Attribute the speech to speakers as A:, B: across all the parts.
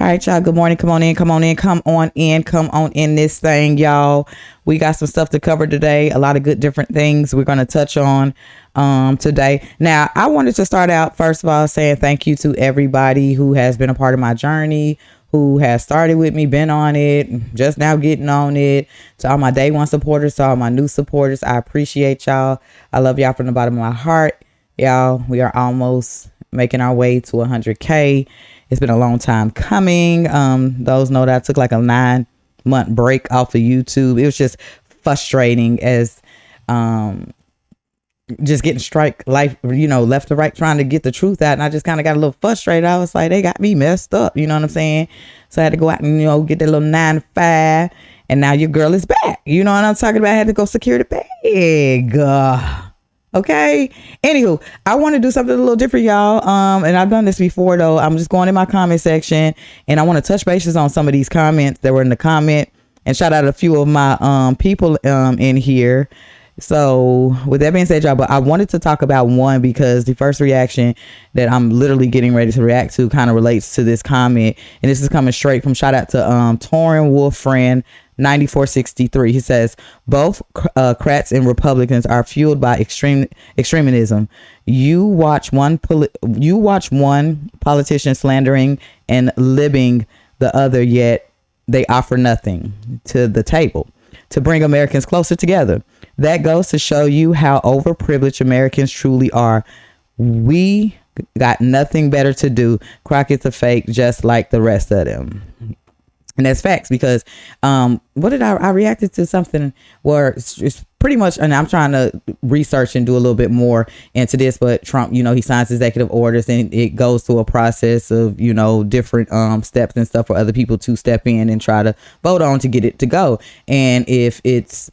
A: All right, y'all. Good morning. Come on in. Come on in. Come on in. Come on in this thing, y'all. We got some stuff to cover today. A lot of good different things we're going to touch on today. Now, I wanted to start out, first of all, saying thank you to everybody who has been a part of my journey, who has started with me, been on it, just now getting on it. To all my day one supporters, to all my new supporters, I appreciate y'all. I love y'all from the bottom of my heart. Y'all, we are almost making our way to 100K. It's been a long time coming. Those know that I took like a 9-month break off of YouTube. It was just frustrating as just getting strike life, left to right, trying to get the truth out. And I just kind of got a little frustrated. I was like, they got me messed up. You know what I'm saying? So I had to go out and, get that little 9 to 5. And now your girl is back. You know what I'm talking about? I had to go secure the bag. Okay. Anywho, I want to do something a little different, y'all. And I've done this before, though. I'm just going in my comment section and I want to touch bases on some of these comments that were in the comment and shout out a few of my people in here. So with that being said, y'all, but I wanted to talk about one because the first reaction that I'm literally getting ready to react to kind of relates to this comment. And this is coming straight from shout out to Torin Wolf Friend 9463. He says both Democrats and Republicans are fueled by extremism. You watch one politician slandering and libbing the other, yet they offer nothing to the table to bring Americans closer together. That goes to show you how overprivileged Americans truly are. We got nothing better to do. Crockett's a fake just like the rest of them. And that's facts because what did I reacted to something where it's pretty much, and I'm trying to research and do a little bit more into this, but Trump, he signs executive orders and it goes through a process of, different steps and stuff for other people to step in and try to vote on to get it to go. And if it's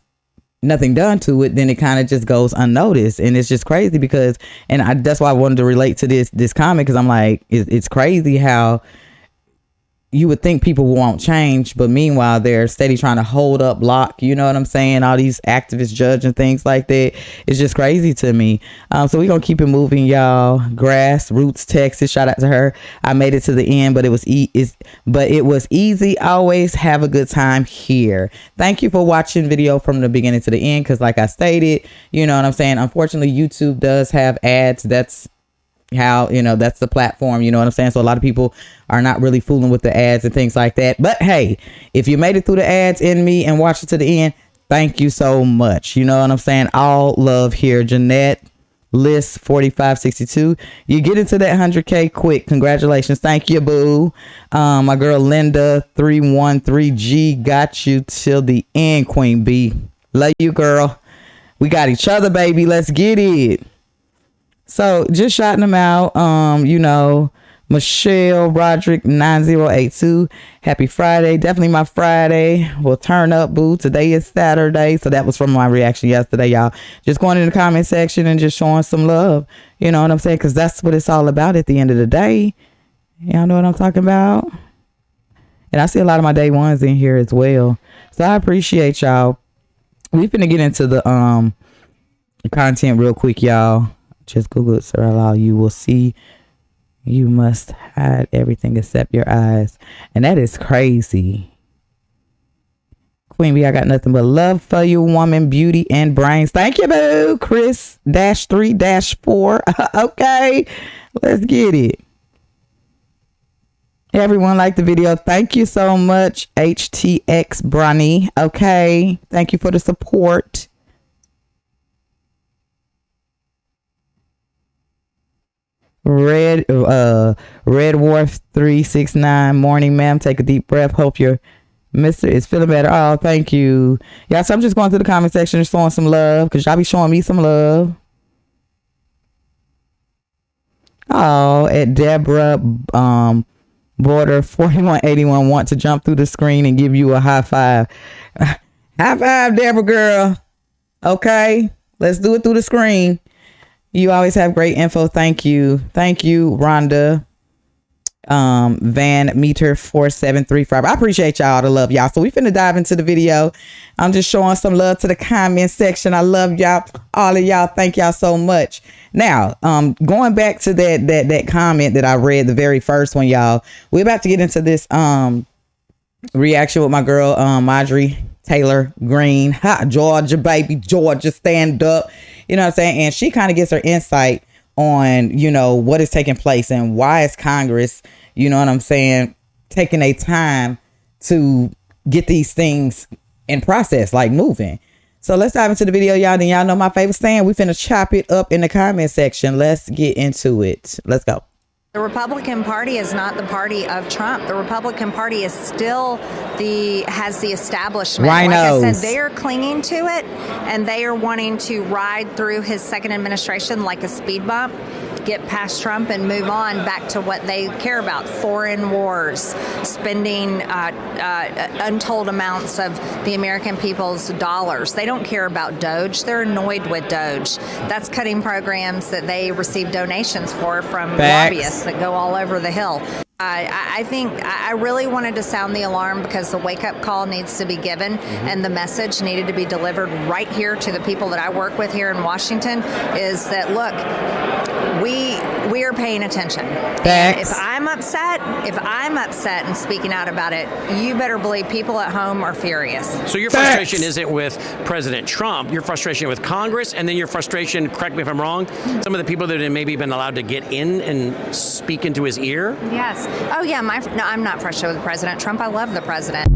A: nothing done to it, then it kind of just goes unnoticed. And it's just crazy because, and that's why I wanted to relate to this comment, because I'm like, it's crazy how you would think people won't change, but meanwhile they're steady trying to hold up, block, you know what I'm saying, all these activists, judge and things like that. It's just crazy to me. So we're gonna keep it moving, y'all. Grassroots Texas, shout out to her. I made it to the end, but it was easy. Always have a good time here. Thank you for watching video from the beginning to the end, because like I stated, you know what I'm saying, unfortunately YouTube does have ads. That's how, that's the platform, you know what I'm saying? So a lot of people are not really fooling with the ads and things like that. But hey, if you made it through the ads in me and watched it to the end, thank you so much. You know what I'm saying? All love here. Jeanette List 4562. You get into that 100K quick. Congratulations. Thank you, boo. My girl Linda 313G got you till the end, Queen B. Love you, girl. We got each other, baby. Let's get it. So just shouting them out, Michelle Roderick 9082. Happy Friday. Definitely my Friday. We'll turn up, boo. Today is Saturday. So that was from my reaction yesterday, y'all. Just going in the comment section and just showing some love. You know what I'm saying? Because that's what it's all about at the end of the day. Y'all know what I'm talking about? And I see a lot of my day ones in here as well. So I appreciate y'all. We're finna get into the content real quick, y'all. Just Google it, sir. Allow. You will see. You must hide everything except your eyes. And that is crazy. Queen B, I got nothing but love for you, woman, beauty, and brains. Thank you, boo. Chris -3-4. Okay. Let's get it. Everyone liked the video. Thank you so much, HTX Bronny. Okay. Thank you for the support. Red Wharf 369. Morning, ma'am. Take a deep breath. Hope your mister is feeling better. Oh, thank you. Yeah, so I'm just going through the comment section and showing some love, because y'all be showing me some love. Oh, at Deborah Border 4181 want to jump through the screen and give you a high five. High five, Deborah girl. Okay, let's do it through the screen. You always have great info. Thank you. Thank you, Rhonda. Van Meter 4735. I appreciate y'all, the love y'all. So we finna dive into the video. I'm just showing some love to the comment section. I love y'all, all of y'all. Thank y'all so much. Now, going back to that comment that I read, the very first one, y'all. We're about to get into this reaction with my girl Marjorie Taylor Greene. Ha, Georgia, baby, Georgia, stand up. You know what I'm saying? And she kind of gets her insight on, you know, what is taking place and why is Congress, you know what I'm saying, taking a time to get these things in process, like moving. So let's dive into the video, y'all. Then y'all know my favorite saying. We finna chop it up in the comment section. Let's get into it. Let's go.
B: The Republican Party is not the party of Trump. The Republican Party is still has the establishment.
A: Rhinos.
B: Like I said, they are clinging to it, and they are wanting to ride through his second administration like a speed bump, get past Trump and move on back to what they care about: foreign wars, spending untold amounts of the American people's dollars. They don't care about Doge. They're annoyed with Doge. That's cutting programs that they receive donations for from lobbyists that go all over the hill. I think I really wanted to sound the alarm because the wake-up call needs to be given, and the message needed to be delivered right here to the people that I work with here in Washington, is that, look, we are paying attention. And if I'm upset and speaking out about it, you better believe people at home are furious.
C: So your frustration isn't with President Trump, your frustration with Congress, and then your frustration, correct me if I'm wrong, some of the people that have maybe been allowed to get in and speak into his ear?
B: Yes. Oh, yeah. No, I'm not frustrated with President Trump. I love the president.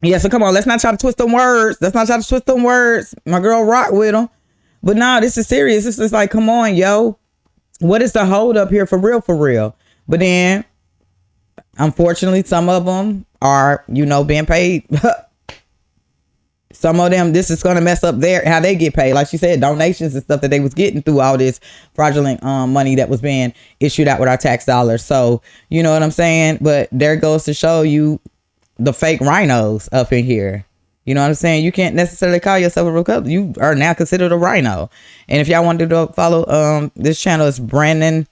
A: Yeah, so come on. Let's not try to twist them words. My girl rock with them. But no, this is serious. This is like, come on, yo. What is the hold up here for real, for real? But then, unfortunately, some of them are, you know, being paid. Some of them, this is going to mess up how they get paid. Like she said, donations and stuff that they was getting through all this fraudulent money that was being issued out with our tax dollars. So, you know what I'm saying? But there goes to show you the fake rhinos up in here. You know what I'm saying? You can't necessarily call yourself a Republican. You are now considered a rhino. And if y'all wanted to follow this channel, it's Brandon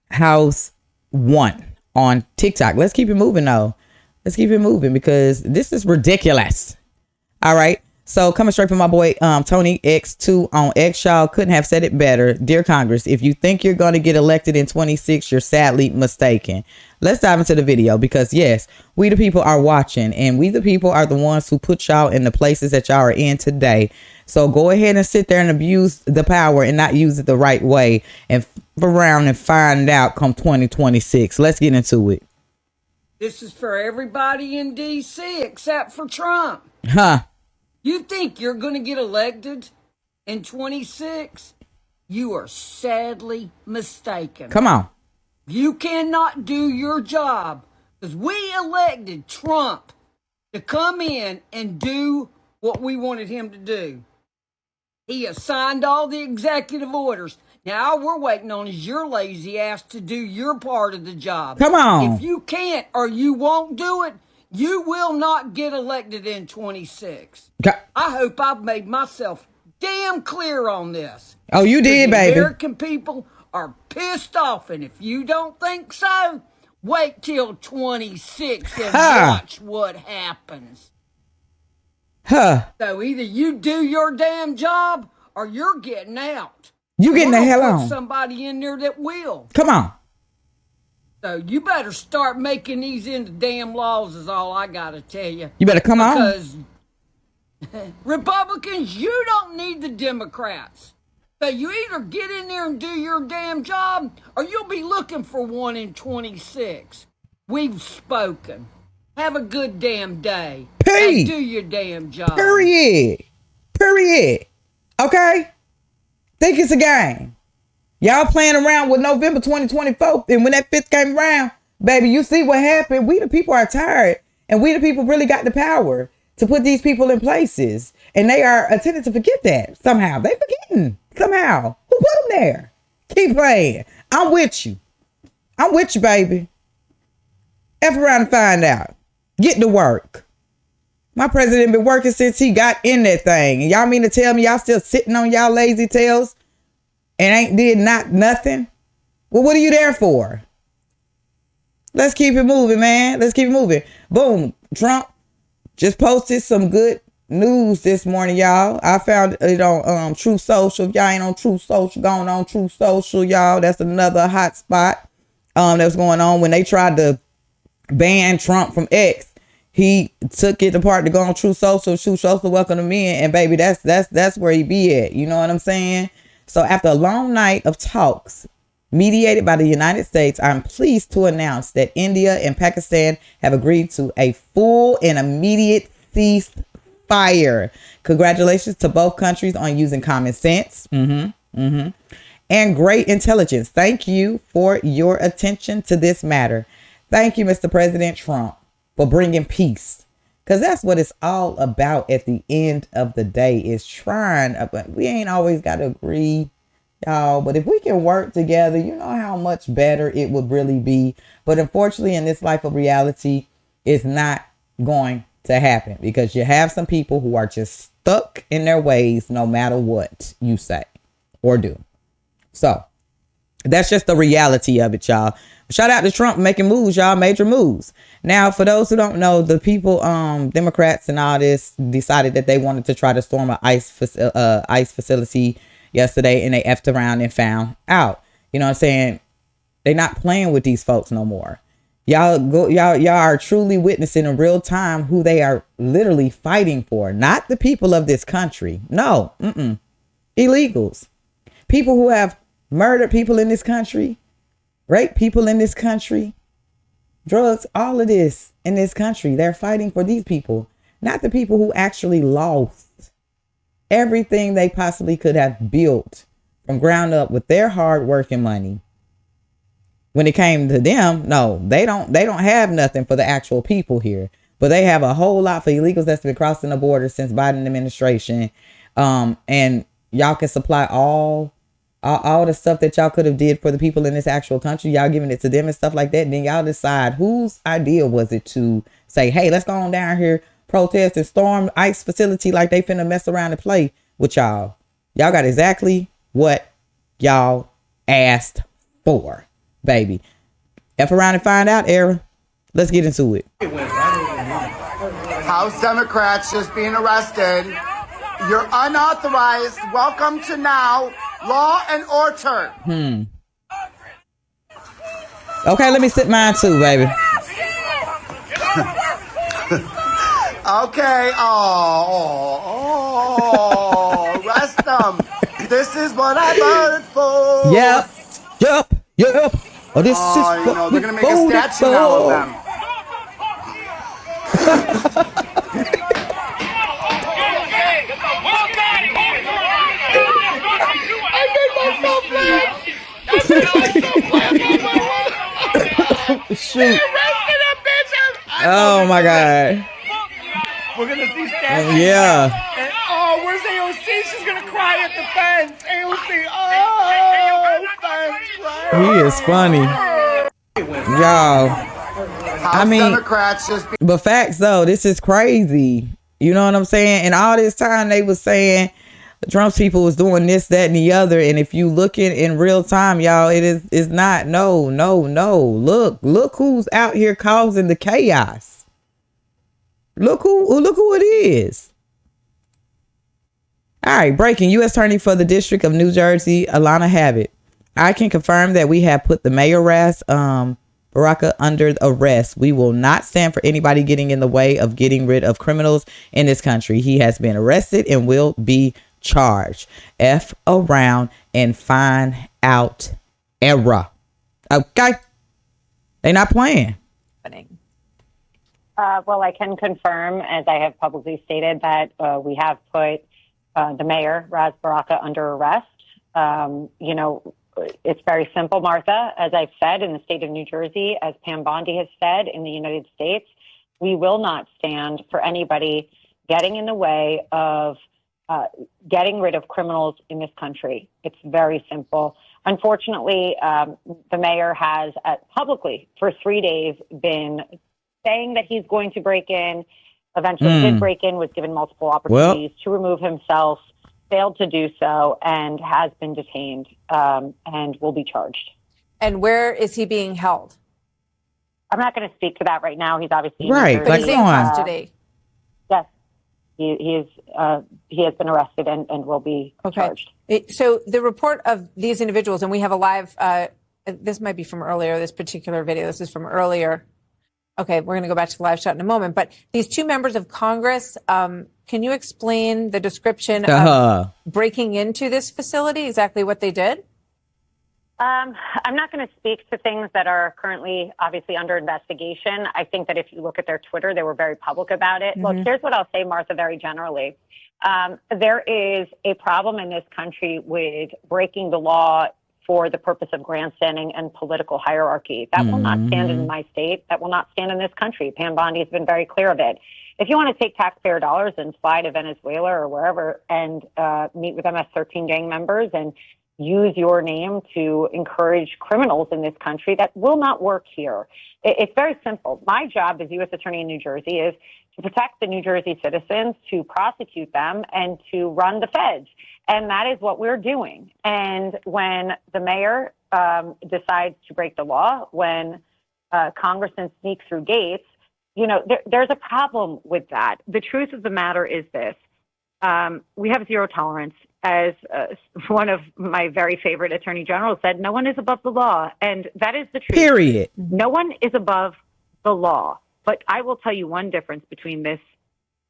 A: House 1 on TikTok. Let's keep it moving, though. Let's keep it moving because this is ridiculous. All right. So coming straight from my boy Tony X2 on X, y'all couldn't have said it better. Dear Congress, if you think you're going to get elected in 26, you're sadly mistaken. Let's dive into the video because, yes, we the people are watching, and we the people are the ones who put y'all in the places that y'all are in today. So go ahead and sit there and abuse the power and not use it the right way and around and find out come 2026. Let's get into it.
D: This is for everybody in D.C. except for Trump.
A: Huh?
D: You think you're going to get elected in 26? You are sadly mistaken.
A: Come on.
D: You cannot do your job because we elected Trump to come in and do what we wanted him to do. He has signed all the executive orders. Now all we're waiting on is your lazy ass to do your part of the job.
A: Come on.
D: If you can't or you won't do it, you will not get elected in 26. I hope I've made myself damn clear on this.
A: Oh, you did, baby.
D: The American people are pissed off, and if you don't think so, wait till 26 and watch what happens. So either you do your damn job or you're getting out.
A: You getting the hell on.
D: Somebody in there that will.
A: Come on.
D: So you better start making these into damn laws is all I got to tell you.
A: You better come on.
D: Because Republicans, you don't need the Democrats. So you either get in there and do your damn job or you'll be looking for one in 26. We've spoken. Have a good damn day. And do your damn job.
A: Period. Okay? Think it's a game. Y'all playing around with November 2024. And when that 5th came around, baby, you see what happened. We the people are tired. And we the people really got the power to put these people in places. And they are attempting to forget that somehow. They forgetting somehow. Who put them there? Keep playing. I'm with you, baby. F around and find out. Get to work. My president been working since he got in that thing. And y'all mean to tell me y'all still sitting on y'all lazy tails and ain't did nothing? Well, what are you there for? Let's keep it moving, man. Let's keep it moving. Boom. Trump just posted some good news this morning, y'all. I found it on True Social. If y'all ain't on True Social, going on True Social, y'all. That's another hot spot that was going on when they tried to ban Trump from X. He took it apart to go on True Social. True Social welcome him in, and baby, that's where he be at. You know what I'm saying? So after a long night of talks mediated by the United States, I'm pleased to announce that India and Pakistan have agreed to a full and immediate ceasefire. Congratulations to both countries on using common sense and great intelligence. Thank you for your attention to this matter. Thank you, Mr. President Trump, for bringing peace. Because that's what it's all about at the end of the day, is trying. We ain't always got to agree, y'all. But if we can work together, you know how much better it would really be. But unfortunately, in this life of reality, it's not going to happen. Because you have some people who are just stuck in their ways no matter what you say or do. So that's just the reality of it, y'all. Shout out to Trump making moves, y'all, major moves. Now, for those who don't know, the people, Democrats and all this, decided that they wanted to try to storm an ICE facility yesterday, and they effed around and found out. You know what I'm saying? They're not playing with these folks no more. Y'all are truly witnessing in real time who they are literally fighting for. Not the people of this country. No, illegals. People who have murdered people in this country, rape people in this country, drugs, all of this in this country. They're fighting for these people, not the people who actually lost everything they possibly could have built from ground up with their hard work and money. When it came to them, no, they don't have nothing for the actual people here, but they have a whole lot for illegals that's been crossing the border since Biden administration. And y'all can supply all the stuff that y'all could have did for the people in this actual country. Y'all giving it to them and stuff like that. And then y'all decide whose idea was it to say, hey, let's go on down here, protest and storm ICE facility like they finna mess around and play with y'all. Y'all got exactly what y'all asked for, baby. F around and find out, era. Let's get into it.
E: House Democrats just being arrested. You're unauthorized. Welcome to now. Law and order.
A: Okay, let me sit mine too, baby.
E: Okay. Arrest them. This is what I voted for.
A: Yep. Oh, this is what
E: they're gonna make a statue now of them.
A: Shoot. Oh my God.
E: We're gonna see statues.
A: Yeah.
E: And, where's AOC? She's gonna cry at the fence. AOC. Fence.
A: He is funny. Y'all. I mean,
E: Democrats just
A: but facts though, this is crazy. You know what I'm saying? And all this time they was saying Trump's people was doing this, that, and the other. And if you look in real time, y'all, it's not. No. Look who's out here causing the chaos. Look who it is. All right, breaking. U.S. Attorney for the District of New Jersey, Alana Habit. I can confirm that we have put the mayor Baraka under arrest. We will not stand for anybody getting in the way of getting rid of criminals in this country. He has been arrested and will be charged. F around and find out, era. Okay? They not playing.
F: Well, I can confirm, as I have publicly stated, that we have put the mayor, Ras Baraka, under arrest. It's very simple, Martha. As I've said, in the state of New Jersey, as Pam Bondi has said in the United States, we will not stand for anybody getting in the way of getting rid of criminals in this country. It's very simple. Unfortunately, the mayor has publicly for 3 days been saying that he's going to break in, eventually did break in, was given multiple opportunities to remove himself, failed to do so, and has been detained and will be charged.
G: And where is he being held?
F: I'm not going to speak to that right now. He's obviously
A: Right.
G: But
A: Like,
G: he's in
A: come on.
G: custody.
F: Yes, he has been arrested and will be charged.
G: So the report of these individuals, and we have a live. This might be from earlier. This particular video. This is from earlier. Okay, we're going to go back to the live shot in a moment. But these two members of Congress, can you explain the description of breaking into this facility? Exactly what they did?
F: I'm not going to speak to things that are currently obviously under investigation. I think that if you look at their Twitter, they were very public about it. Look, here's what I'll say, Martha, very generally. There is a problem in this country with breaking the law for the purpose of grandstanding and political hierarchy. That will not stand in my state. That will not stand in this country. Pam Bondi has been very clear of it. If you want to take taxpayer dollars and fly to Venezuela or wherever and meet with MS-13 gang members and use your name to encourage criminals in this country, that will not work here. It's very simple. My job as U.S. Attorney in New Jersey is to protect the New Jersey citizens, to prosecute them, and to run the feds. And that is what we're doing. And when the mayor decides to break the law, when congressmen sneak through gates, there's a problem with that. The truth of the matter is this. We have zero tolerance. As one of my very favorite attorney generals said, no one is above the law. And that is the truth.
A: Period.
F: No one is above the law. But I will tell you one difference between this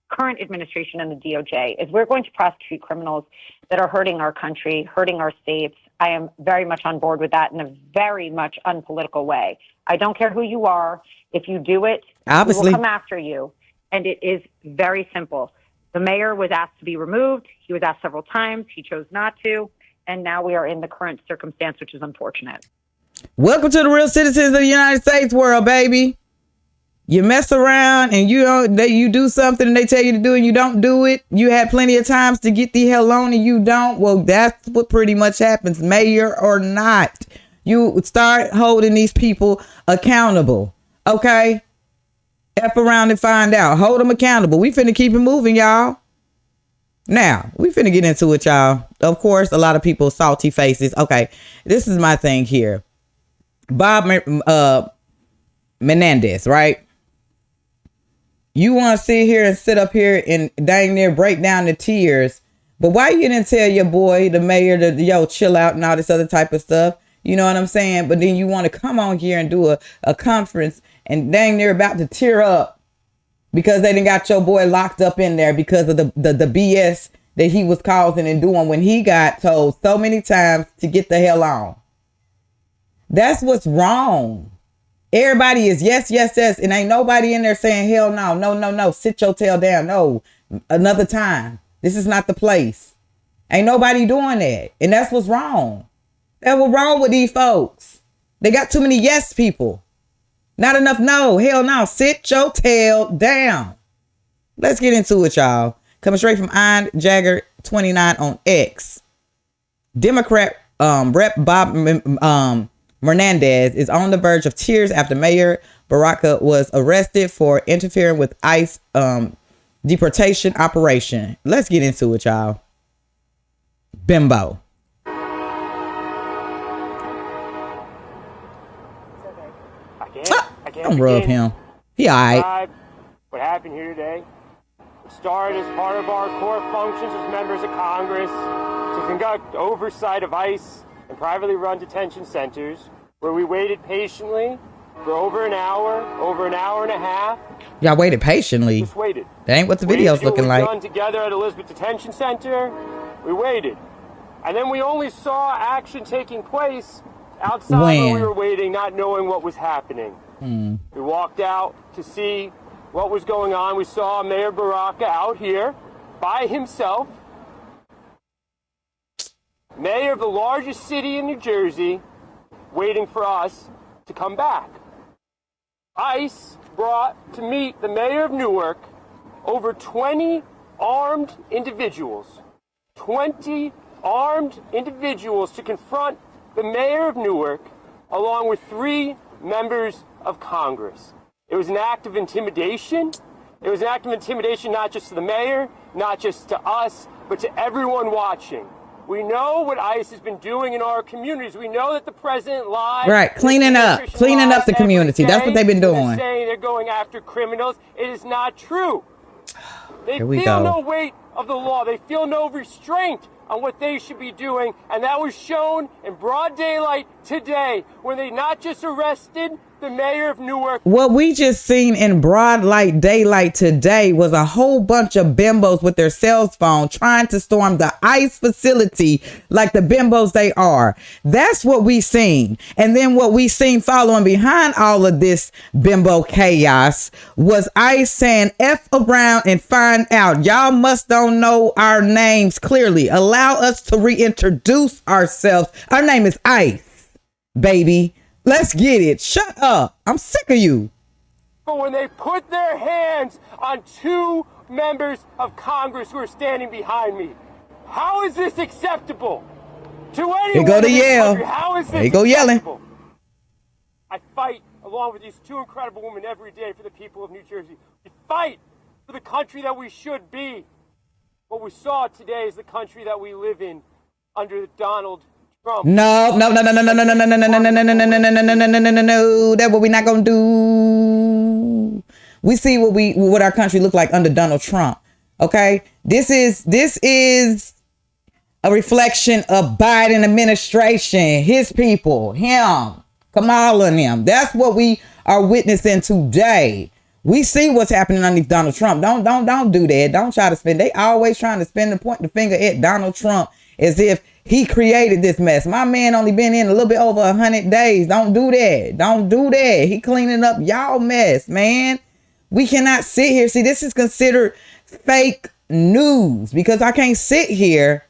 F: current administration and the DOJ is we're going to prosecute criminals that are hurting our country, hurting our states. I am very much on board with that in a very much unpolitical way. I don't care who you are. If you do it,
A: obviously,
F: we will come after you. And it is very simple. The mayor was asked to be removed. He was asked several times. He chose not to. And now we are in the current circumstance, which is unfortunate.
A: Welcome to the real citizens of the United States world, baby. You mess around and you do something and they tell you to do it and you don't do it. You had plenty of times to get the hell on and you don't. Well, that's what pretty much happens, mayor or not. You start holding these people accountable. Okay? F around and find out. Hold them accountable. We finna keep it moving, y'all. Now, we finna get into it, y'all. Of course, a lot of people, salty faces. Okay, this is my thing here. Bob Menendez, right? You want to sit here and sit up here and dang near break down the tears. But why you didn't tell your boy, the mayor, chill out and all this other type of stuff? You know what I'm saying? But then you want to come on here and do a conference and dang near about to tear up because they done got your boy locked up in there because of the BS that he was causing and doing when he got told so many times to get the hell on. That's what's wrong. Everybody is yes, yes, yes. And ain't nobody in there saying, hell no, no, no, no. Sit your tail down. No, another time. This is not the place. Ain't nobody doing that. And that's what's wrong. That's what's wrong with these folks. They got too many yes people. Not enough no. Hell no. Sit your tail down. Let's get into it, y'all. Coming straight from Iron Jagger 29 on X. Democrat Rep Bob Menendez is on the verge of tears after Mayor Baraka was arrested for interfering with ICE deportation operation. Let's get into it, y'all. Bimbo. Don't rub him. He all right.
H: What happened here today? It started as part of our core functions as members of Congress to conduct oversight of ICE and privately run detention centers, where we waited patiently for over an hour and a half.
A: Y'all waited patiently.
H: Just waited.
A: That ain't what the video's looking like.
H: Done together at Elizabeth Detention Center. We waited, and then we only saw action taking place outside when we were waiting, not knowing what was happening. We walked out to see what was going on. We saw Mayor Baraka out here by himself, mayor of the largest city in New Jersey, waiting for us to come back. ICE brought to meet the mayor of Newark over 20 armed individuals. 20 armed individuals to confront the mayor of Newark, along with 3 members of Congress. It was an act of intimidation. It was an act of intimidation not just to the mayor, not just to us, but to everyone watching. We know what ICE has been doing in our communities. We know that the president lied.
A: Right, cleaning up the community. That's what they've been doing.
H: They're saying they're going after criminals. It is not true. They
A: Here we
H: feel
A: go.
H: no weight of the law. They feel no restraint on what they should be doing. And that was shown in broad daylight today when they not just arrested the mayor of Newark.
A: What we just seen in broad light daylight today was a whole bunch of bimbos with their cell phone trying to storm the ICE facility like the bimbos they are. That's what we seen. And then what we seen following behind all of this bimbo chaos was ICE saying F around and find out. Y'all must don't know our names clearly. Allow us to reintroduce ourselves. Our name is ICE, baby. Let's get it. Shut up. I'm sick of you.
H: But when they put their hands on two members of Congress who are standing behind me, how is this acceptable to anyone?
A: They go to
H: in this
A: yell.
H: country? How is this
A: They go yelling.
H: acceptable? I fight along with these two incredible women every day for the people of New Jersey. We fight for the country that we should be. What we saw today is the country that we live in under Donald Trump.
A: No. That's what we're not gonna do. We see what our country looked like under Donald Trump. Okay, this is a reflection of Biden administration, his people, him, Kamala, and them. That's what we are witnessing today. We see what's happening underneath Donald Trump. Don't do that. Don't try to spin. They always trying to spin the point the finger at Donald Trump as if he created this mess. My man only been in a little bit over 100 days. Don't do that. Don't do that. He cleaning up y'all mess, man. We cannot sit here. See, this is considered fake news because I can't sit here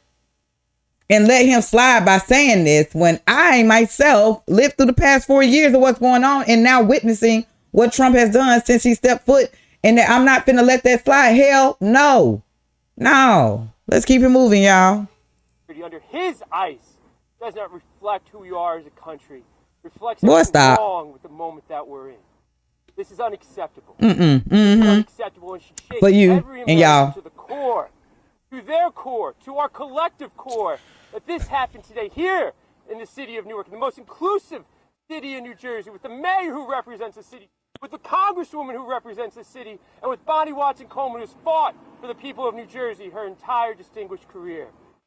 A: and let him slide by saying this when I myself lived through the past 4 years of what's going on and now witnessing what Trump has done since he stepped foot, and that I'm not finna let that slide. Hell no. Let's keep it moving, y'all.
H: Under his ICE does not reflect who we are as a country. Reflects
A: Boy,
H: something
A: stop.
H: wrong with the moment that we're in. This is unacceptable. This is unacceptable and should shake
A: For you
H: every
A: and y'all.
H: American to the core, to their core, to our collective core. That this happened today here in the city of Newark, the most inclusive city in New Jersey, with the mayor who represents the city, with the congresswoman who represents the city, and with Bonnie Watson-Coleman, who's fought for the people of New Jersey her entire distinguished career.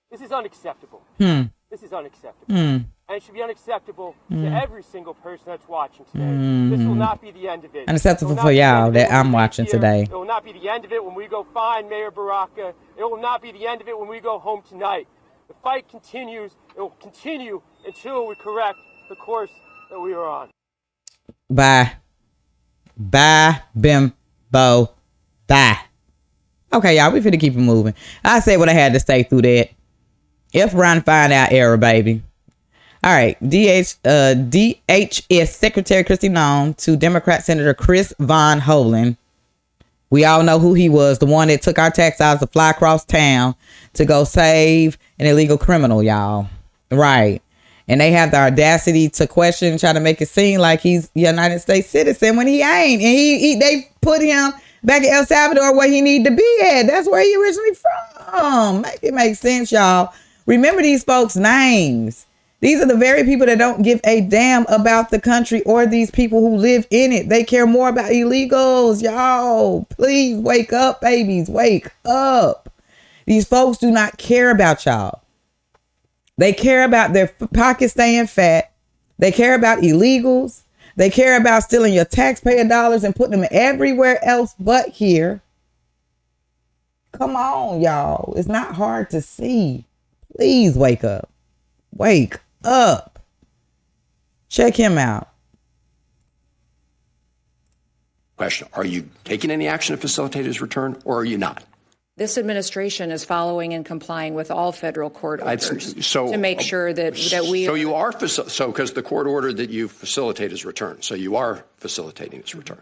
H: This is unacceptable. This is unacceptable. And it should be unacceptable to every single person that's watching today. This will not be the end of it.
A: Unacceptable for y'all that I'm watching today.
H: It will not be the end of it when we go find Mayor Baraka. It will not be the end of it when we go home tonight. The fight continues. It will continue until we correct the course that we are on.
A: Bye, bimbo, bye. Okay, y'all, we finna keep it moving. I said what I had to say through that. If Ron find out error, baby. All right, DHS Secretary Kristi Noem to Democrat Senator Chris Von Hollen. We all know who he was, the one that took our tax dollars to fly across town to go save an illegal criminal, y'all. Right. And they have the audacity to question, try to make it seem like he's a United States citizen when he ain't. And they put him back in El Salvador where he need to be at. That's where he originally from. Make it make sense, y'all. Remember these folks' names. These are the very people that don't give a damn about the country or these people who live in it. They care more about illegals, y'all. Please wake up, babies. Wake up. These folks do not care about y'all. They care about their pockets staying fat. They care about illegals. They care about stealing your taxpayer dollars and putting them everywhere else but here. Come on, y'all. It's not hard to see. Please wake up. Wake up. Check him out.
I: Question. Are you taking any action to facilitate his return, or are you not?
J: This administration is following and complying with all federal court orders
I: to
J: make sure that we...
I: So you are, because the court ordered that you facilitate his return. So you are facilitating his return.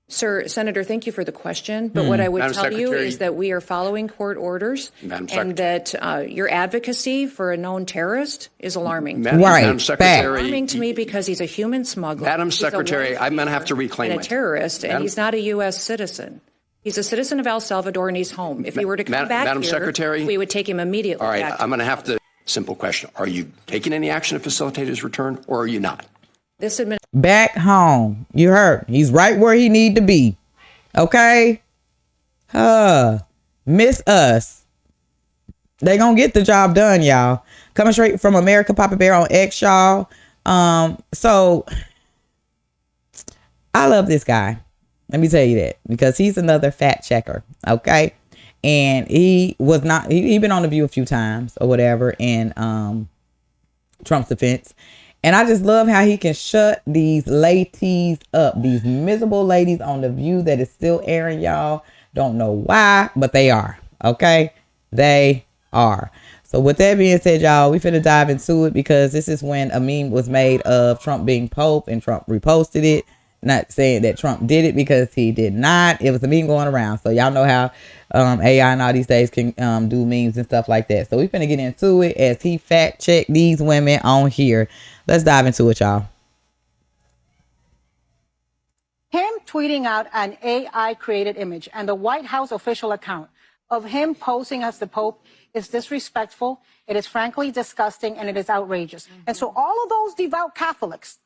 J: Sir, Senator, thank you for the question. But what I would tell you is that we are following court orders and that your advocacy for a known terrorist is alarming.
I: Madam Secretary,
J: it's alarming to me because he's a human smuggler.
I: Madam Secretary, I'm going to have to reclaim
J: a terrorist, and he's not a U.S. citizen. He's a citizen of El Salvador and he's home. If he were to come back
I: Madam
J: here,
I: Secretary,
J: we would take him immediately.
I: All right,
J: back.
I: I'm going to have to. Simple question: are you taking any action to facilitate his return, or are you not?
J: This administration.
A: Back home. You heard. He's right where he need to be. Okay? Miss us. They gonna get the job done, y'all. Coming straight from America Papa Bear on X, y'all. So I love this guy. Let me tell you that, because he's another fact checker. Okay. And he was not, he been on The View a few times or whatever in Trump's defense. And I just love how he can shut these ladies up, these miserable ladies on The View that is still airing, y'all. Don't know why, but they are. Okay. They are. So with that being said, y'all, we finna dive into it, because this is when a meme was made of Trump being Pope and Trump reposted it. Not saying that Trump did it, because he did not. It was a meme going around. So y'all know how AI and all these days can do memes and stuff like that. So we finna get into it as he fact check these women on here. Let's dive into it, y'all.
K: Him tweeting out an AI created image and the White House official account of him posing as the Pope is disrespectful. It is frankly disgusting, and it is outrageous. And so all of those devout Catholics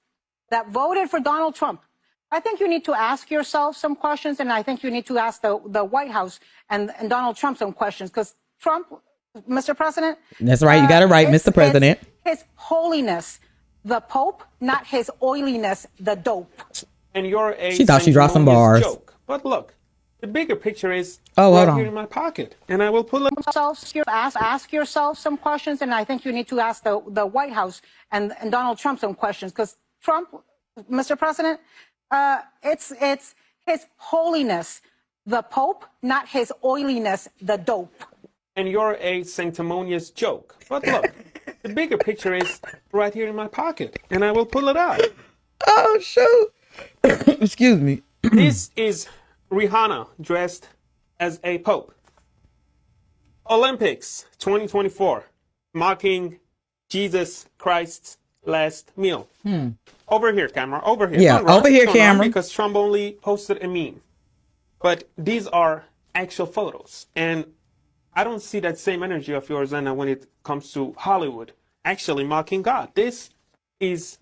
K: that voted for Donald Trump, I think you need to ask yourself some questions, and I think you need to ask the White House and Donald Trump some questions, because Trump, Mr. President.
A: That's right. You got it right, Mr. President.
K: His holiness, the Pope, not his oiliness, the dope.
H: And you're a
A: she thought she dropped some bars.
H: Joke. But look, the bigger picture is
A: right
H: here in my pocket, and I will pull it.
K: Ask yourself some questions, and I think you need to ask the White House and Donald Trump some questions, because Trump, Mr. President, it's his holiness, the Pope, not his oiliness, the dope.
H: And you're a sanctimonious joke. But look, the bigger picture is right here in my pocket, and I will pull it out.
A: Oh, shoot. Excuse me.
H: This is Rihanna dressed as a pope. Olympics 2024, mocking Jesus Christ's last meal. Over here, camera. Over here.
A: Yeah, over here, camera.
H: Because Trump only posted a meme. But these are actual photos. And I don't see that same energy of yours, Anna, when it comes to Hollywood actually mocking God. This is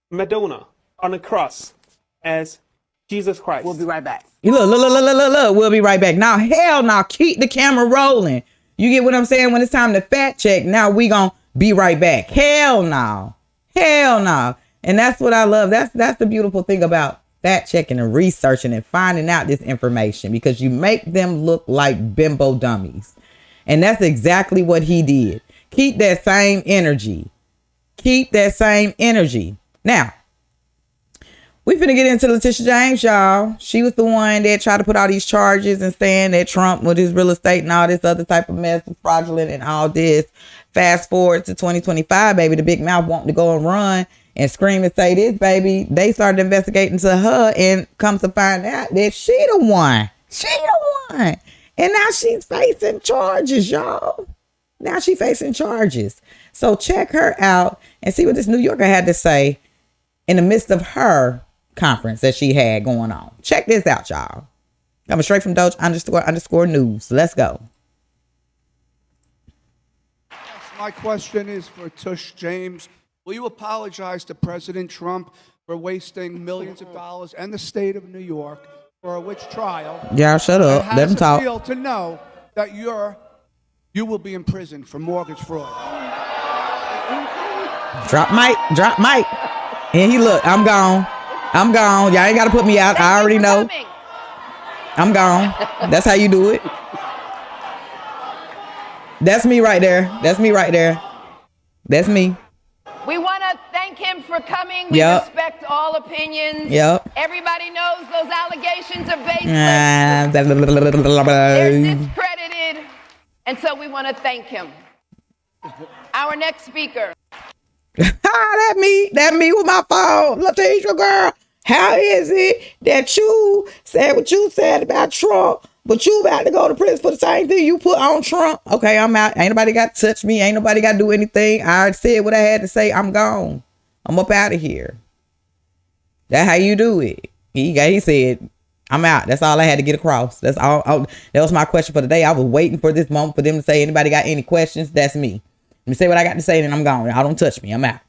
H: Madonna on a cross as Jesus Christ.
K: We'll be right back.
A: Look. We'll be right back. Now, hell no. Keep the camera rolling. You get what I'm saying? When it's time to fact check, now we gonna be right back. Hell no. And that's what I love. That's the beautiful thing about fact checking and researching and finding out this information, because you make them look like bimbo dummies. And that's exactly what he did. Keep that same energy. Now, we finna get into Letitia James, y'all. She was the one that tried to put all these charges and saying that Trump with his real estate and all this other type of mess was fraudulent and all this. Fast forward to 2025, baby, the big mouth wanting to go and run and scream and say this, baby. They started investigating to her, and comes to find out that she the one. And now she's facing charges, y'all. So check her out and see what this New Yorker had to say in the midst of her conference that she had going on. Check this out, y'all. Coming straight from Doge _ news. Let's go.
L: My question is for Tush James. Will you apologize to President Trump for wasting millions of dollars and the state of New York for a witch trial?
A: Yeah, shut up. Let him talk.
L: Feel to know that you will be in prison for mortgage fraud.
A: Drop mic. And he look, I'm gone. Y'all ain't got to put me out. I already know. I'm gone. That's how you do it. That's me right there. That's me.
M: We want to thank him for coming. We respect all opinions. Everybody knows those allegations are baseless. They're discredited. And so we want to thank him. Our next speaker.
A: That me with my phone. Letitia, girl, how is it that you said what you said about Trump, but you about to go to prison for the same thing you put on Trump? Okay, I'm out. Ain't nobody got to touch me. Ain't nobody got to do anything. I already said what I had to say. I'm gone. I'm up out of here. That's how you do it. He said, I'm out. That's all I had to get across. That's all. That was my question for today. I was waiting for this moment for them to say, anybody got any questions? That's me. Let me say what I got to say, then I'm gone. Y'all don't touch me. I'm out.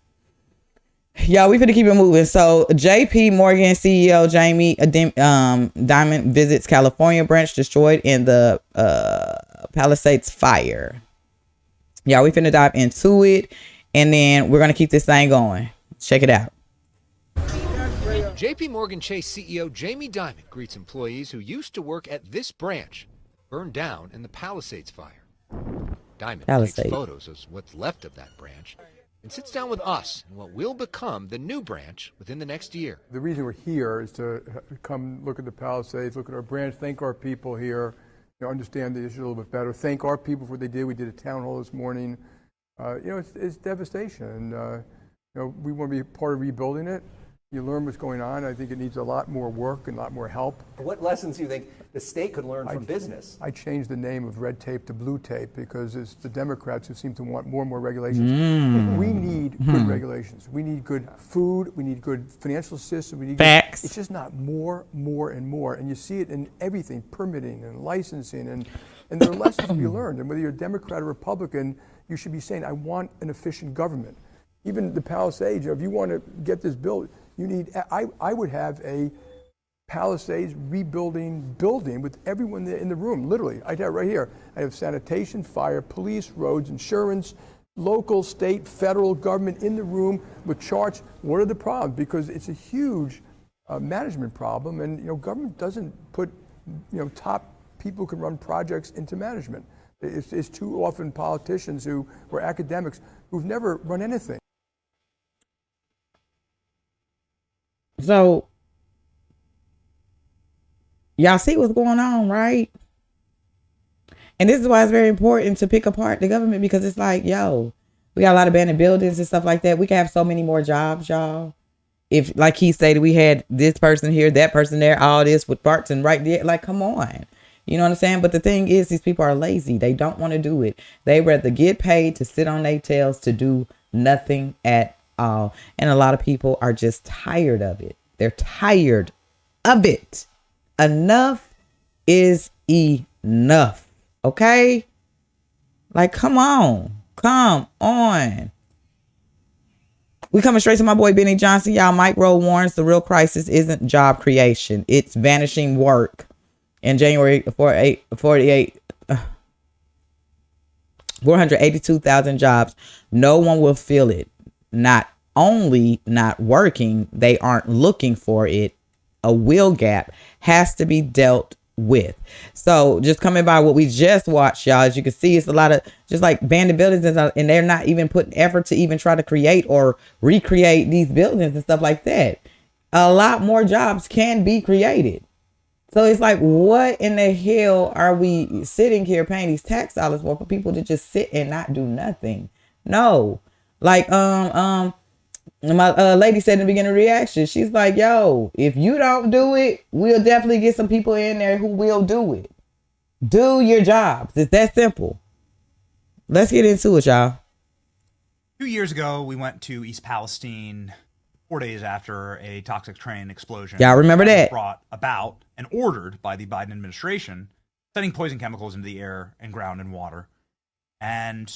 A: Y'all, we finna keep it moving. So, JP Morgan CEO Jamie Dimon visits California branch destroyed in the Palisades fire. Y'all, we finna dive into it, and then we're gonna keep this thing going. Check it out.
N: JP Morgan Chase CEO Jamie Dimon greets employees who used to work at this branch, burned down in the Palisades fire. Dimon takes photos of what's left of that branch and sits down with us in what will become the new branch within the next year.
O: The reason we're here is to come look at the Palisades, look at our branch, thank our people here, understand the issue a little bit better, thank our people for what they did. We did a town hall this morning. It's devastation, and we want to be part of rebuilding it. You learn what's going on. I think it needs a lot more work and a lot more help.
P: What lessons do you think the state could learn from business?
O: I changed the name of red tape to blue tape because it's the Democrats who seem to want more and more regulations. We need good regulations. We need good food. We need good financial system. We need
A: facts.
O: It's just not more, and more. And you see it in everything, permitting and licensing. And there are lessons to be learned. And whether you're a Democrat or Republican, you should be saying, I want an efficient government. Even the Palisades, if you want to get this built, you need, I would have a Palisades rebuilding building with everyone there in the room, literally. I have right here. I have sanitation, fire, police, roads, insurance, local, state, federal government in the room with charts. What are the problems? Because it's a huge management problem, and government doesn't put top people can run projects into management. It's too often politicians who were academics who've never run anything.
A: So, y'all see what's going on, right? And this is why it's very important to pick apart the government, because it's like, yo, we got a lot of abandoned buildings and stuff like that. We can have so many more jobs, y'all. If, like he stated, we had this person here, that person there, all this with parts and right there. Like, come on. You know what I'm saying? But the thing is, these people are lazy. They don't want to do it. They rather get paid to sit on their tails to do nothing at all. And a lot of people are just tired of it. They're tired of it. Enough is enough. Okay? Like, come on. Come on. We coming straight to my boy Benny Johnson. Y'all, Mike Rowe warns the real crisis isn't job creation. It's vanishing work. In January, 482,000 jobs. No one will fill it. Not only not working, they aren't looking for it. A will gap has to be dealt with. So just coming by what we just watched, y'all, as you can see, it's a lot of just like abandoned buildings, and they're not even putting effort to even try to create or recreate these buildings and stuff like that. A lot more jobs can be created. So it's like, what in the hell are we sitting here paying these tax dollars for people to just sit and not do nothing? No. Like, my lady said in the beginning of the reaction, she's like, yo, if you don't do it, we'll definitely get some people in there who will do it. Do your jobs. It's that simple. Let's get into it, y'all.
Q: 2 years ago, we went to East Palestine 4 days after a toxic train explosion.
A: Y'all remember that?
Q: Brought about and ordered by the Biden administration, sending poison chemicals into the air and ground and water. And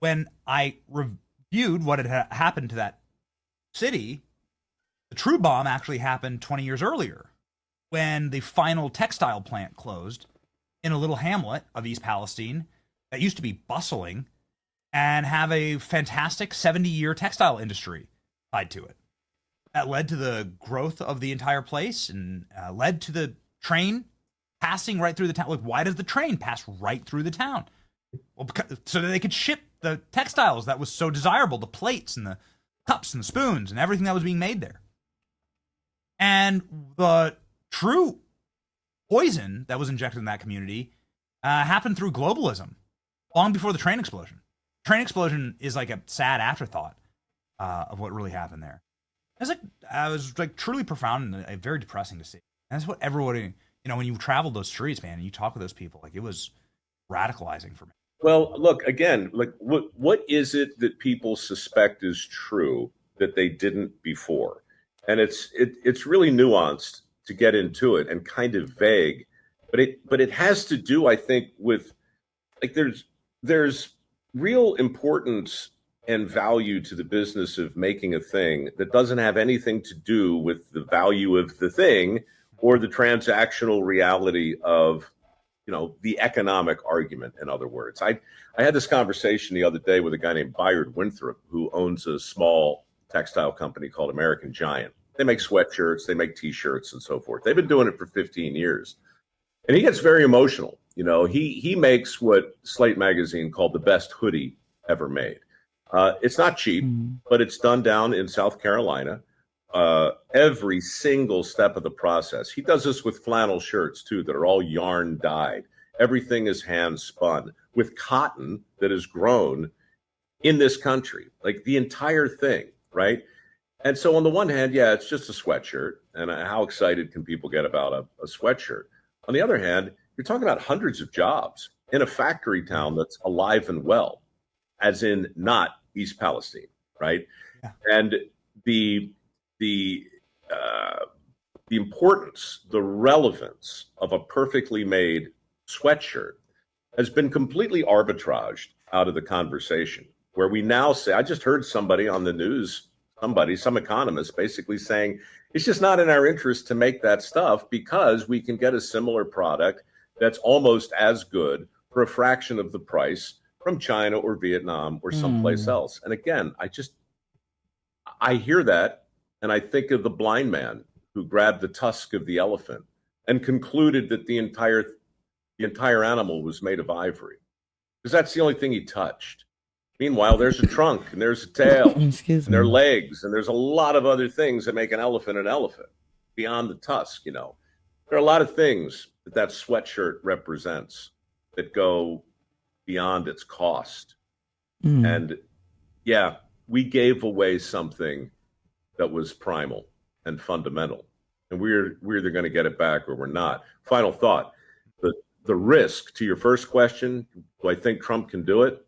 Q: when I reviewed what had happened to that city, the true bomb actually happened 20 years earlier, when the final textile plant closed in a little hamlet of East Palestine that used to be bustling and have a fantastic 70-year textile industry tied to it. That led to the growth of the entire place and led to the train passing right through the town. Like, why does the train pass right through the town? Well, because, so that they could ship the textiles that was so desirable, the plates and the cups and the spoons and everything that was being made there. And the true poison that was injected in that community happened through globalism, long before the train explosion. Train explosion is like a sad afterthought of what really happened there. I was truly profound and very depressing to see. And that's what everybody, when you travel those streets, man, and you talk with those people, like, it was radicalizing for me.
R: Well, look, again, like, what is it that people suspect is true that they didn't before? And it's really nuanced to get into it and kind of vague, but it has to do, I think, with like there's real importance and value to the business of making a thing that doesn't have anything to do with the value of the thing or the transactional reality of, you know, the economic argument. In other words, I had this conversation the other day with a guy named Bayard Winthrop, who owns a small textile company called American Giant. They make sweatshirts, they make T-shirts and so forth. They've been doing it for 15 years. And he gets very emotional. You know, he makes what Slate magazine called the best hoodie ever made. It's not cheap, but it's done down in South Carolina. Every single step of the process. He does this with flannel shirts too, that are all yarn dyed. Everything is hand spun with cotton that is grown in this country, like the entire thing, right? And so on the one hand, yeah, it's just a sweatshirt. And how excited can people get about a sweatshirt? On the other hand, you're talking about hundreds of jobs in a factory town that's alive and well, as in not East Palestine, right? Yeah. And the importance, the relevance of a perfectly made sweatshirt has been completely arbitraged out of the conversation, where we now say, I just heard somebody on the news, some economist basically saying, it's just not in our interest to make that stuff because we can get a similar product that's almost as good for a fraction of the price from China or Vietnam or someplace else. And again, I hear that and I think of the blind man who grabbed the tusk of the elephant and concluded that the entire animal was made of ivory, because that's the only thing he touched. Meanwhile, there's a trunk and there's a tail and there are legs and there's a lot of other things that make an elephant beyond the tusk. You know, there are a lot of things that sweatshirt represents that go beyond its cost. And yeah, we gave away something that was primal and fundamental, and we're either going to get it back or we're not. Final thought, the risk to your first question, do I think Trump can do it?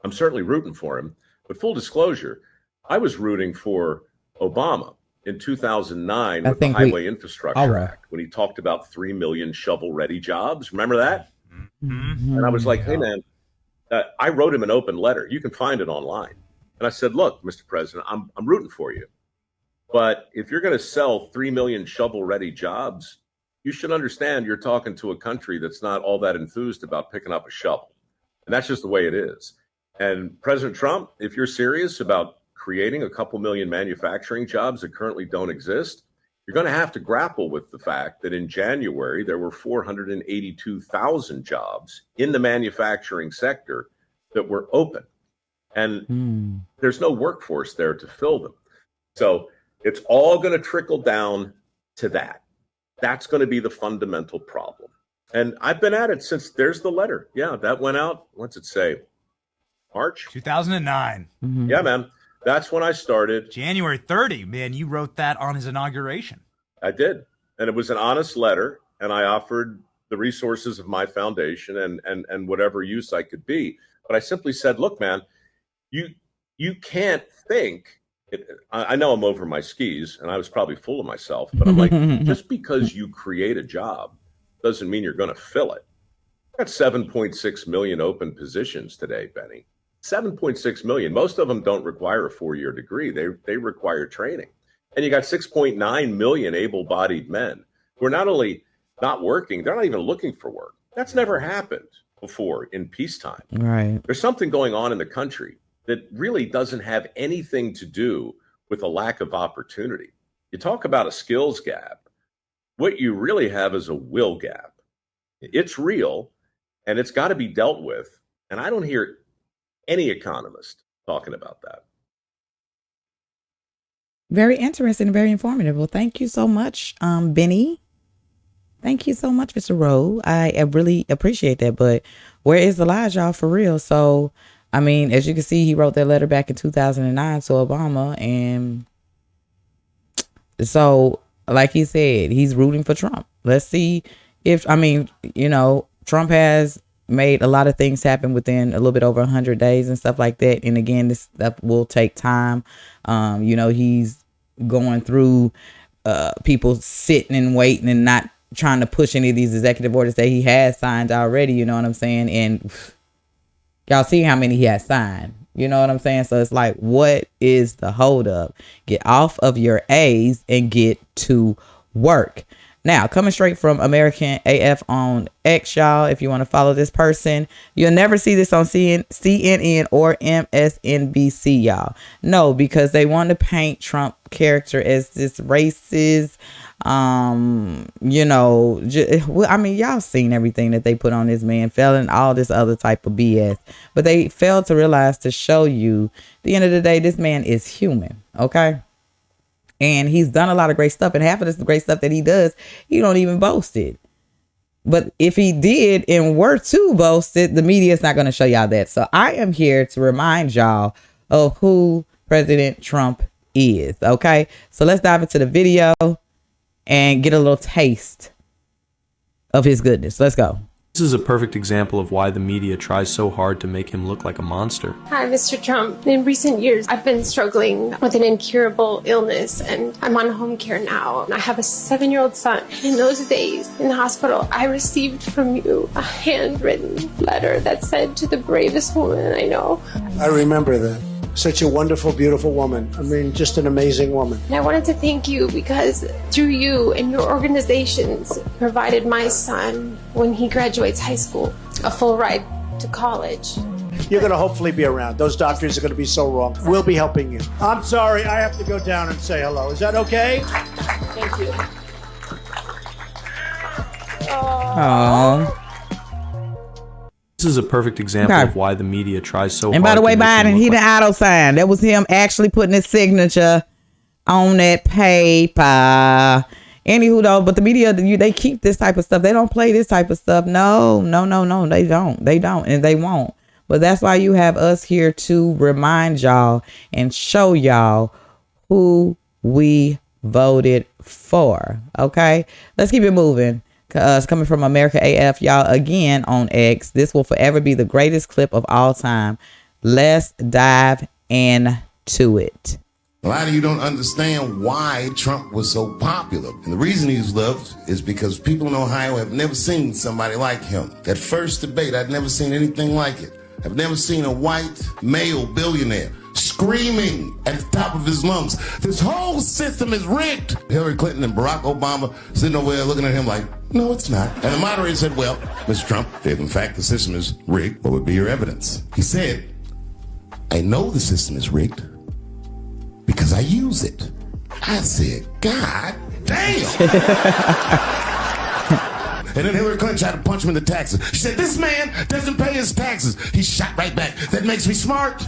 R: I'm certainly rooting for him, but full disclosure, I was rooting for Obama in 2009 with the Highway Infrastructure Act, when he talked about 3 million shovel-ready jobs. Remember that? And I was like, hey, man, I wrote him an open letter. You can find it online. And I said, look, Mr. President, I'm rooting for you. But if you're going to sell 3 million shovel-ready jobs, you should understand you're talking to a country that's not all that enthused about picking up a shovel. And that's just the way it is. And President Trump, if you're serious about creating a couple million manufacturing jobs that currently don't exist, you're going to have to grapple with the fact that in January, there were 482,000 jobs in the manufacturing sector that were open. And there's no workforce there to fill them. So it's all going to trickle down to that. That's going to be the fundamental problem. And I've been at it since there's the letter. Yeah, that went out. What's it say? March
Q: 2009.
R: Yeah, man. That's when I started.
Q: January 30. Man, you wrote that on his inauguration.
R: I did. And it was an honest letter. And I offered the resources of my foundation and whatever use I could be. But I simply said, look, man, you can't think. I know I'm over my skis and I was probably full of myself, but I'm like, just because you create a job doesn't mean you're going to fill it. Got 7.6 million open positions today, Benny. 7.6 million. Most of them don't require a 4-year degree. They require training. And you got 6.9 million able-bodied men who are not only not working, they're not even looking for work. That's never happened before in peacetime.
A: Right.
R: There's something going on in the country that really doesn't have anything to do with a lack of opportunity. You talk about a skills gap. What you really have is a will gap. It's real, and it's got to be dealt with. And I don't hear any economist talking about that.
A: Very interesting and very informative. Well, thank you so much, Benny. Thank you so much, Mr. Rowe. I really appreciate that. But where is the lies, y'all, for real? So, I mean, as you can see, he wrote that letter back in 2009 to Obama. And so, like he said, he's rooting for Trump. Let's see if, I mean, you know, Trump has made a lot of things happen within a little bit over 100 days and stuff like that. And again, this stuff will take time. You know, he's going through people sitting and waiting and not trying to push any of these executive orders that he has signed already. You know what I'm saying? And y'all see how many he has signed. You know what I'm saying? So it's like, what is the holdup? Get off of your A's and get to work. Now, coming straight from American AF on X, y'all, if you want to follow this person, you'll never see this on CNN or MSNBC, y'all. No, because they want to paint Trump character as this racist, you know, I mean, y'all seen everything that they put on this man, felon, all this other type of BS. But they failed to realize to show you, at the end of the day, this man is human, okay? And he's done a lot of great stuff. And half of this great stuff that he does, he don't even boast it. But if he did and were to boast it, the media is not going to show y'all that. So I am here to remind y'all of who President Trump is. Okay, so let's dive into the video and get a little taste of his goodness. Let's go.
S: This is a perfect example of why the media tries so hard to make him look like a monster.
T: Hi, Mr. Trump. In recent years, I've been struggling with an incurable illness, and I'm on home care now. I have a 7-year-old son. In those days in the hospital, I received from you a handwritten letter that said, "To the bravest woman I know."
U: I remember that. Such a wonderful, beautiful woman. I mean, just an amazing woman.
T: And I wanted to thank you because through you and your organizations provided my son, when he graduates high school, a full ride to college.
U: You're going to hopefully be around. Those doctors are going to be so wrong. We'll be helping you. I'm sorry, I have to go down and say hello. Is that okay?
T: Thank you.
A: Aww.
S: This is a perfect example of why the media tries so hard.
A: And by the way,
S: to make him
A: Biden,
S: look
A: he
S: like
A: the auto sign. That was him actually putting his signature on that paper. Anywho, though, but the media, they keep this type of stuff. They don't play this type of stuff. No, they don't. They don't, and they won't. But that's why you have us here to remind y'all and show y'all who we voted for. Okay, let's keep it moving. Coming from America AF, y'all, again on X. This will forever be the greatest clip of all time. Let's dive into it.
V: A lot of you don't understand why Trump was so popular. And the reason he's loved is because people in Ohio have never seen somebody like him. That first debate, I'd never seen anything like it. I've never seen a white male billionaire screaming at the top of his lungs, "This whole system is rigged." Hillary Clinton and Barack Obama sitting over there looking at him like, "No, it's not." And the moderator said, "Well, Mr. Trump, if in fact the system is rigged, what would be your evidence?" He said, "I know the system is rigged because I use it." I said, "God damn." And then Hillary Clinton tried to punch him in the taxes. She said, "This man doesn't pay his taxes." He shot right back. "That makes me smart."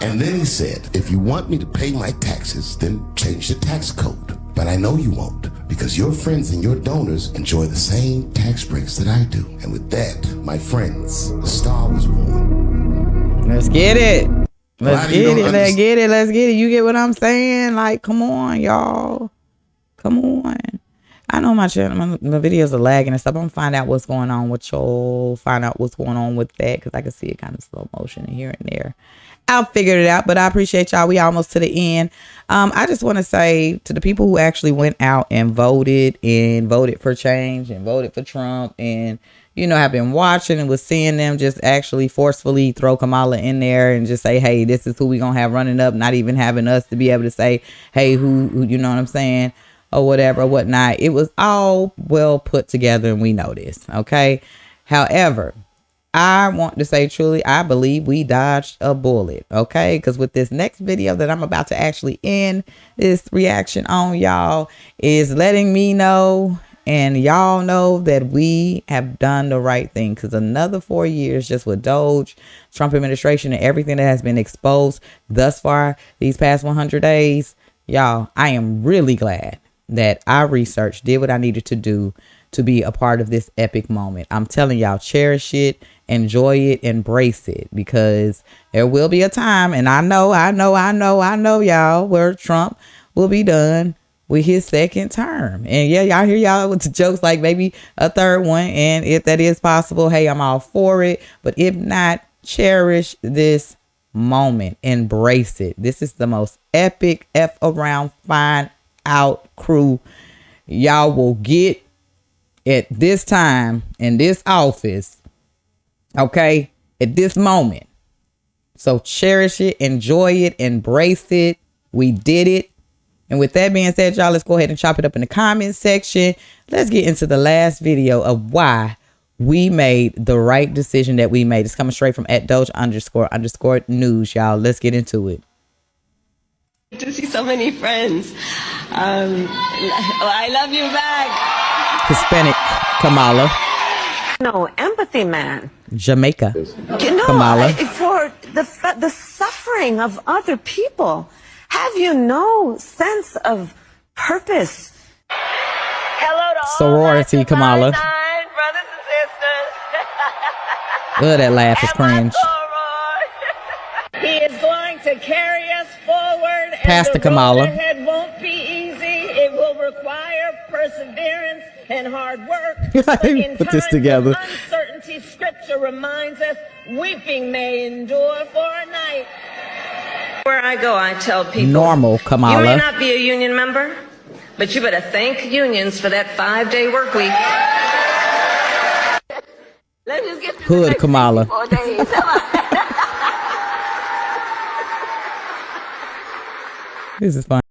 V: And then he said, "If you want me to pay my taxes, then change the tax code. But I know you won't, because your friends and your donors enjoy the same tax breaks that I do." And with that, my friends, the star was born.
A: Let's get it. Let's get it. Let's get it. Let's get it. You get what I'm saying? Like, come on, y'all. Come on. I know my channel, my videos are lagging and stuff. I'm gonna find out what's going on with y'all. Find out what's going on with that, because I can see it kind of slow motion here and there. I'll figure it out, but I appreciate y'all. We almost to the end. I just want to say to the people who actually went out and voted for change and voted for Trump, and you know, have been watching and was seeing them just actually forcefully throw Kamala in there and just say, "Hey, this is who we gonna have running up," not even having us to be able to say, "Hey, who you know what I'm saying?" or whatever, or whatnot. It was all well put together, and we know this, okay? However, I want to say truly, I believe we dodged a bullet, okay? Because with this next video that I'm about to actually end this reaction on, y'all, is letting me know and y'all know that we have done the right thing. Because another 4 years just with Doge, Trump administration, and everything that has been exposed thus far these past 100 days, y'all, I am really glad that I researched, did what I needed to do to be a part of this epic moment. I'm telling y'all, cherish it, enjoy it, embrace it, because there will be a time, and I know y'all, where Trump will be done with his second term. And yeah, y'all hear y'all with the jokes like maybe a third one. And if that is possible, hey, I'm all for it. But if not, cherish this moment. Embrace it. This is the most epic F around find out crew y'all will get at this time in this office. Okay? At this moment. So cherish it, enjoy it, embrace it. We did it. And with that being said, y'all, let's go ahead and chop it up in the comment section. Let's get into the last video of why we made the right decision that we made. It's coming straight from @Doge__news, y'all. Let's get into it.
B: To see so many friends. I love you back.
A: Hispanic Kamala.
C: No, empathy, man.
A: Jamaica
C: Kamala.
A: Kamala.
C: For the suffering of other people. Have you no sense of purpose? Hello to
A: Sorority
C: all
A: Kamala.
C: brothers and sisters.
A: Ugh, that laugh is cringe.
C: He is going to carry us forward.
A: Pastor Kamala.
C: It won't be easy. It will require perseverance and hard work.
A: Put this together.
C: Uncertainty, scripture reminds us, weeping may endure for a night. Where I go, I tell people,
A: Normal Kamala.
C: You may not be a union member, but you better thank unions for that 5-day work week. Let's just get through
A: Hood Kamala.
C: 4 days.
A: This is fun.